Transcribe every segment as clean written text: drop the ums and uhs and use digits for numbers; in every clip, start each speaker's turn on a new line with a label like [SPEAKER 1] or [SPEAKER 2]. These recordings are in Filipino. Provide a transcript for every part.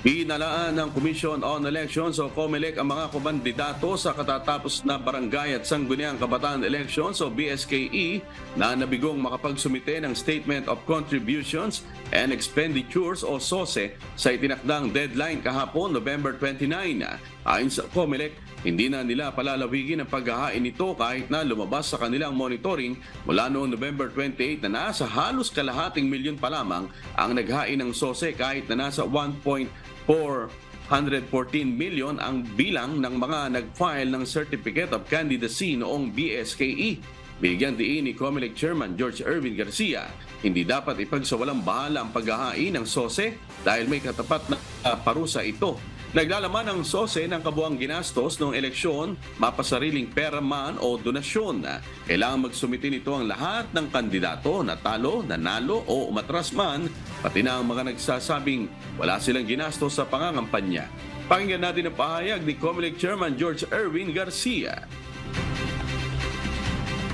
[SPEAKER 1] Binalaan ng Commission on Elections o COMELEC ang mga kumandidato sa katatapos na Barangay at Sangguniang Kabataan Elections o BSKE na nabigong makapagsumite ng Statement of Contributions and Expenditures o SOSE sa itinakdang deadline kahapon November 29. Ayon sa COMELEC, hindi na nila palalawigin ang paghahain nito kahit na lumabas sa kanilang monitoring mula noong November 28 na nasa halos kalahating milyon pa lamang ang naghain ng SOSE kahit na nasa 1.414 million ang bilang ng mga nag-file ng Certificate of Candidacy noong BSKE. Bigyan diin ni COMELEC Chairman George Erwin Garcia, hindi dapat ipagsawalang bahala ang paghahain ng SOSE dahil may katapat na parusa ito. Naglalaman ng SOSE ng kabuang ginastos noong eleksyon, mapasariling pera man o donasyon. Kailangan magsumite nito ang lahat ng kandidato na talo, nanalo o umatras man, pati na ang mga nagsasabing wala silang ginastos sa pangangampanya. Pakinggan natin ang pahayag ni COMELEC Chairman George Erwin Garcia.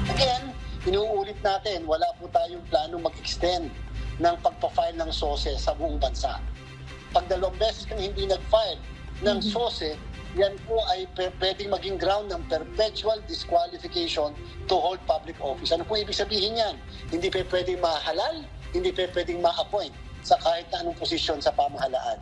[SPEAKER 2] Again, inuulit natin, wala po tayong plano mag-extend ng pagpa-file ng SOSE sa buong bansa. Pag 2 beses kang hindi nag-file ng SOSE, yan po ay pwedeng maging ground ng perpetual disqualification to hold public office. Ano po ibig sabihin yan? Hindi pwedeng mahalal, hindi pwedeng ma-appoint sa kahit na anong posisyon sa pamahalaan.